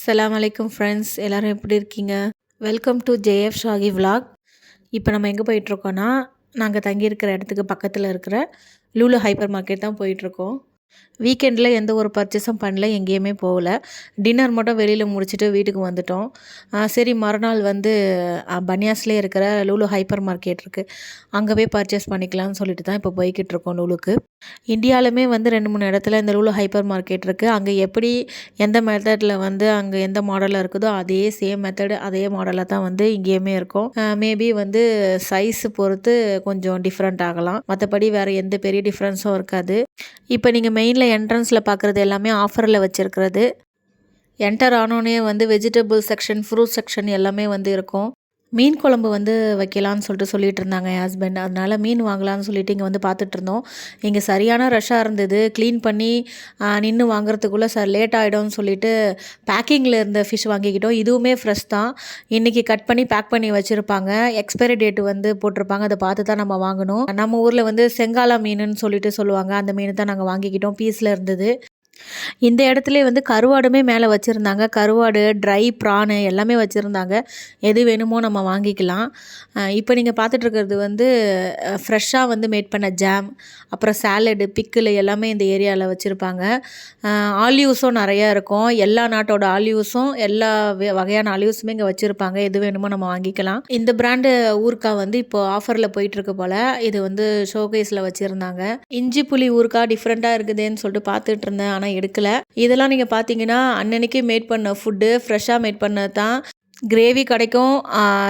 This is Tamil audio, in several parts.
அஸ்ஸலாமு அலைக்கும் ஃப்ரெண்ட்ஸ், எல்லோரும் எப்படி இருக்கீங்க? Welcome to JF Shahi vlog. இப்போ நம்ம எங்கே போயிட்டுருக்கோன்னா, நாங்கள் தங்கியிருக்கிற இடத்துக்கு பக்கத்தில் இருக்கிற லூலு ஹைப்பர் மார்க்கெட் தான் போயிட்டுருக்கோம். வீக்கெண்டில் எந்த ஒரு பர்ச்சேஸும் பண்ணல, எங்கேயுமே போகல. டின்னர் மட்டும் வெளியில் முடிச்சுட்டு வீட்டுக்கு வந்துட்டோம். சரி மறுநாள் வந்து பன்யாஸ்லேயே இருக்கிற லூலு ஹைப்பர் மார்க்கெட் இருக்குது, அங்கே போய் பர்ச்சேஸ் பண்ணிக்கலாம்னு சொல்லிட்டு தான் இப்போ போய்கிட்டு இருக்கோம் லூலுக்கு. இந்தியாவிலுமே வந்து 2-3 இடத்துல இந்த லூலு ஹைப்பர் மார்க்கெட் இருக்குது. அங்கே எப்படி எந்த மெத்தடில் வந்து அங்கே எந்த மாடலில் இருக்குதோ அதே சேம் மெத்தடு அதே மாடலில் தான் வந்து இங்கேயுமே இருக்கும். மேபி வந்து சைஸ் பொறுத்து கொஞ்சம் டிஃப்ரெண்ட் ஆகலாம், மற்றபடி வேறு எந்த பெரிய டிஃப்ரென்ஸும் இருக்காது. இப்போ நீங்கள் மெயினில் என்ட்ரன்ஸில் பார்க்குறது எல்லாமே ஆஃபரில் வச்சுருக்கிறது. என்டர் ஆனோடனே வந்து வெஜிடபிள் செக்ஷன், ஃப்ரூட் செக்ஷன் எல்லாமே வந்து இருக்கும். மீன் குழம்பு வந்து வைக்கலான்னு சொல்லிட்டு இருந்தாங்க என் ஹஸ்பண்ட். அதனால் மீன் வாங்கலான்னு சொல்லிட்டு இங்கே வந்து பார்த்துட்ருந்தோம். இங்கே சரியான ரஷ்ஷாக இருந்தது. க்ளீன் பண்ணி நின்று வாங்குறதுக்குள்ளே லேட் ஆகிடும்னு சொல்லிட்டு பேக்கிங்கில் இருந்த ஃபிஷ் வாங்கிக்கிட்டோம். இதுவுமே ஃப்ரெஷ் தான், இன்றைக்கி கட் பண்ணி பேக் பண்ணி வச்சுருப்பாங்க. எக்ஸ்பைரி டேட்டு வந்து போட்டிருப்பாங்க, அதை பார்த்து தான் நம்ம வாங்கணும். நம்ம ஊரில் வந்து செங்காலா மீனுன்னு சொல்லிட்டு சொல்லுவாங்க, அந்த மீன் தான் நாங்கள் வாங்கிக்கிட்டோம். பீஸில் இருந்தது. இந்த இடத்துலே வந்து கருவாடுமே மேலே வச்சுருந்தாங்க. கருவாடு, ட்ரை ப்ரானு எல்லாமே வச்சுருந்தாங்க. எது வேணுமோ நம்ம வாங்கிக்கலாம். இப்போ நீங்கள் பார்த்துட்ருக்கிறது வந்து ஃப்ரெஷ்ஷாக வந்து மேட் பண்ண ஜாம், அப்புறம் சாலடு, பிக்கிள் எல்லாமே இந்த ஏரியாவில் வச்சுருப்பாங்க. ஆலிவ்ஸும் நிறையா இருக்கும். எல்லா நாட்டோட ஆலிவ்ஸும் எல்லா வகையான ஆலிவ்ஸுமே இங்கே வச்சுருப்பாங்க. எது வேணுமோ நம்ம வாங்கிக்கலாம். இந்த பிராண்டு ஊறுகாய் வந்து இப்போது ஆஃபரில் போயிட்டுருக்கு போல். இது வந்து ஷோகேஸில் வச்சுருந்தாங்க. இஞ்சி புளி ஊறுகாய் டிஃப்ரெண்ட்டாக இருக்குதுன்னு சொல்லிட்டு பார்த்துட்டு இருந்தேன், ஆனால் எடுக்கல. இதெல்லாம் நீங்கள் பார்த்தீங்கன்னா அன்னன்னைக்கு மேட் பண்ண ஃபுட்டு, ஃப்ரெஷ்ஷாக மேட் பண்ணது தான். கிரேவி கிடைக்கும்,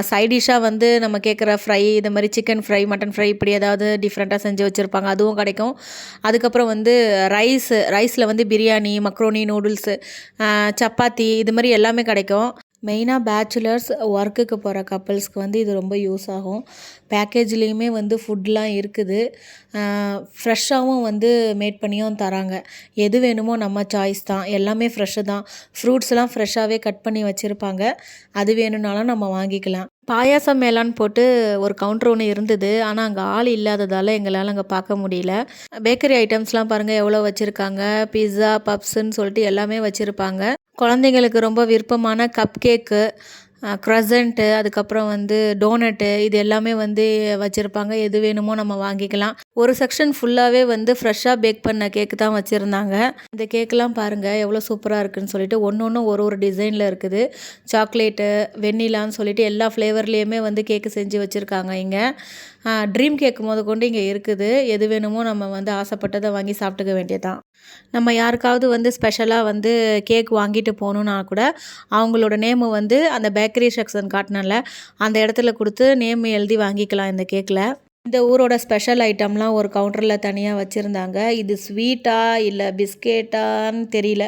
சைட் டிஷ்ஷாக வந்து நம்ம கேட்குற ஃப்ரை, இது மாதிரி சிக்கன் ஃப்ரை, மட்டன் ஃப்ரை, இப்படி ஏதாவது டிஃப்ரெண்ட்டாக செஞ்சு வச்சுருப்பாங்க, அதுவும் கிடைக்கும். அதுக்கப்புறம் வந்து ரைஸில் வந்து பிரியாணி, மக்ரோனி, நூடுல்ஸு, சப்பாத்தி, இது மாதிரி எல்லாமே கிடைக்கும். மெயினாக பேச்சுலர்ஸ், ஒர்க்குக்கு போகிற கப்புள்ஸ்க்கு வந்து இது ரொம்ப யூஸ் ஆகும். பேக்கேஜ்லேயுமே வந்து ஃபுட்லாம் இருக்குது. ஃப்ரெஷ்ஷாகவும் வந்து மேட் பண்ணியும் தராங்க. எது வேணுமோ நம்ம சாய்ஸ் தான், எல்லாமே ஃப்ரெஷ்ஷு தான். ஃப்ரூட்ஸ்லாம் ஃப்ரெஷ்ஷாகவே கட் பண்ணி வச்சுருப்பாங்க, அது வேணும்னாலும் நம்ம வாங்கிக்கலாம். பாயாசம் மேலான்னு போட்டு ஒரு கவுண்டர் ஒன்று இருந்தது, ஆனால் அங்கே ஆள் இல்லாததால் எங்களால் அங்கே பார்க்க முடியல. பேக்கரி ஐட்டம்ஸ்லாம் பாருங்கள் எவ்வளோ வச்சுருக்காங்க. பிஸ்ஸா, பப்ஸுன்னு சொல்லிட்டு எல்லாமே வச்சுருப்பாங்க. குழந்தைங்களுக்கு ரொம்ப விருப்பமான கப் கேக்கு, க்ரசண்ட்டு, அதுக்கப்புறம் வந்து டோனட்டு, இது எல்லாமே வந்து வச்சுருப்பாங்க. எது வேணுமோ நம்ம வாங்கிக்கலாம். ஒரு செக்ஷன் ஃபுல்லாகவே வந்து ஃப்ரெஷ்ஷாக பேக் பண்ண கேக்கு தான் வச்சுருந்தாங்க. இந்த கேக்கெலாம் பாருங்கள் எவ்வளோ சூப்பராக இருக்குதுன்னு சொல்லிட்டு. ஒன்று ஒரு டிசைனில் இருக்குது. சாக்லேட்டு, வெண்ணிலான்னு சொல்லிட்டு எல்லா ஃப்ளேவர்லேயுமே வந்து கேக்கு செஞ்சு வச்சுருக்காங்க இங்கே. ட்ரீம் கேக் முதற்கொண்டு இங்கே இருக்குது. எது வேணுமோ நம்ம வந்து ஆசைப்பட்டதை வாங்கி சாப்பிட்டுக்க வேண்டியதான். நம்ம யாருக்காவது வந்து ஸ்பெஷலாக வந்து கேக் வாங்கிட்டு போகணுன்னா கூட அவங்களோட நேமு வந்து அந்த பேக்கரி செக்ஷன் காட்டினால அந்த இடத்துல கொடுத்து நேம் எழுதி வாங்கிக்கலாம் இந்த கேக்கில். இந்த ஊரோட ஸ்பெஷல் ஐட்டம்லாம் ஒரு கவுண்டரில் தனியாக வச்சுருந்தாங்க. இது ஸ்வீட்டா இல்லை பிஸ்கெட்டான்னு தெரியல,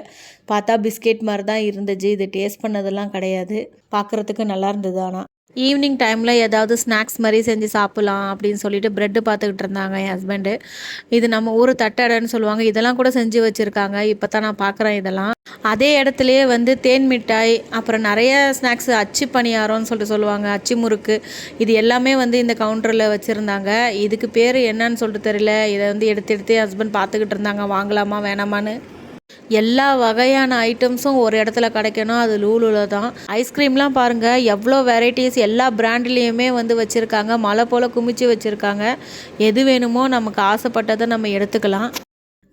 பார்த்தா பிஸ்கெட் மாதிரி தான் இருந்துச்சு. இது டேஸ்ட் பண்ணதெல்லாம் கிடையாது, பார்க்குறதுக்கு நல்லா இருந்தது. ஆனால் ஈவினிங் டைமில் ஏதாவது ஸ்நாக்ஸ் மாதிரி செஞ்சு சாப்பிட்லாம் அப்படின்னு சொல்லிட்டு ப்ரெட்டு பார்த்துக்கிட்டு இருந்தாங்க என் ஹஸ்பண்டு. இது நம்ம ஊர் தட்டடைன்னு சொல்லுவாங்க, இதெல்லாம் கூட செஞ்சு வச்சுருக்காங்க. இப்போ தான் நான் பார்க்குறேன் இதெல்லாம். அதே இடத்துலையே வந்து தேன் மிட்டாய், அப்புறம் நிறைய ஸ்நாக்ஸ், அச்சு பணியாரம்னு சொல்லிட்டு சொல்லுவாங்க, அச்சு முறுக்கு, இது எல்லாமே வந்து இந்த கவுண்டரில் வச்சுருந்தாங்க. இதுக்கு பேர் என்னன்னு சொல்லிட்டு தெரியல. இதை வந்து எடுத்து என் ஹஸ்பண்ட் பார்த்துக்கிட்டு இருந்தாங்க, வாங்கலாமா வேணாமான்னு. எல்லா வகையான ஐட்டம்ஸும் ஒரு இடத்துல கிடைக்கணும், அது லூலுவில் தான். ஐஸ்கிரீம்லாம் பாருங்கள் எவ்வளோ வெரைட்டிஸ், எல்லா பிராண்ட்லேயுமே வந்து வச்சுருக்காங்க. மலை போல் குமிச்சு வச்சுருக்காங்க. எது வேணுமோ நமக்கு ஆசைப்பட்டதை நம்ம எடுத்துக்கலாம்.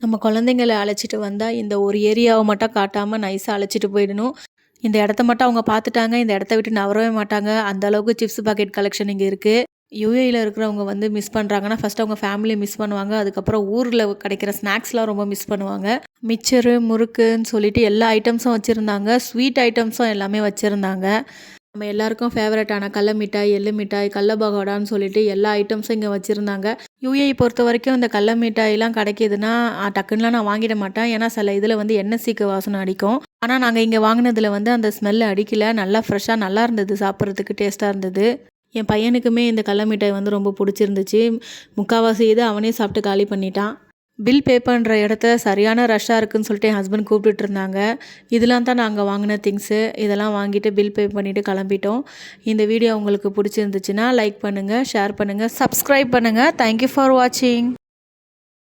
நம்ம குழந்தைங்களை அழைச்சிட்டு வந்தால் இந்த ஒரு ஏரியாவை மட்டும் காட்டாமல் நைஸாக அழைச்சிட்டு போயிடணும். இந்த இடத்த மட்டும் அவங்க பார்த்துட்டாங்க, இந்த இடத்த விட்டு நவரவே மாட்டாங்க. அந்தளவுக்கு சிப்ஸ் பாக்கெட் கலெக்ஷன் இங்கே இருக்குது. யுஏயில் இருக்கிறவங்க வந்து மிஸ் பண்ணுறாங்கன்னா ஃபஸ்ட்டு அவங்க ஃபேமிலியை மிஸ் பண்ணுவாங்க. அதுக்கப்புறம் ஊரில் கிடைக்கிற ஸ்நாக்ஸ்லாம் ரொம்ப மிஸ் பண்ணுவாங்க. மிச்சரு, முறுக்குன்னு சொல்லிட்டு எல்லா ஐட்டம்ஸும் வச்சுருந்தாங்க. ஸ்வீட் ஐட்டம்ஸும் எல்லாமே வச்சுருந்தாங்க. நம்ம எல்லாருக்கும் ஃபேவரட்டான கடல மிட்டாய், எள்ளு மிட்டாய், கடல பகோடான்னு சொல்லிட்டு எல்லா ஐட்டம்ஸும் இங்கே வச்சுருந்தாங்க. யுஏஇ பொறுத்த வரைக்கும் இந்த கடல மிட்டாயெலாம் கிடைக்கிதுன்னா டக்குன்னுலாம் நான் வாங்கிட மாட்டேன், ஏன்னா சில இதில் வந்து எண்ணெய் சீக்கு வாசனை அடிக்கும். ஆனால் நாங்கள் இங்கே வாங்கினதில் வந்து அந்த ஸ்மெல் அடிக்கலை. நல்லா ஃப்ரெஷ்ஷாக நல்லா இருந்தது, சாப்பிட்றதுக்கு டேஸ்ட்டாக இருந்தது. என் பையனுக்குமே இந்த கடல மிட்டாய் வந்து ரொம்ப பிடிச்சிருந்துச்சு. முக்கால்வாசி இது அவனே சாப்பிட்டு காலி பண்ணிட்டான். பில் பே பண்ணுற இடத்த சரியான ரஷ்ஷாக இருக்குதுன்னு சொல்லிட்டு என் ஹஸ்பண்ட் கூப்பிட்டுட்டு இருந்தாங்க. இதெல்லாம் தான் நாங்கள் வாங்கின திங்ஸு. இதெல்லாம் வாங்கிட்டு பில் பே பண்ணிவிட்டு கிளம்பிட்டோம். இந்த வீடியோ உங்களுக்கு பிடிச்சிருந்துச்சுன்னா லைக் பண்ணுங்கள், ஷேர் பண்ணுங்கள், சப்ஸ்கிரைப் பண்ணுங்கள். தேங்க்யூ ஃபார் வாட்சிங்.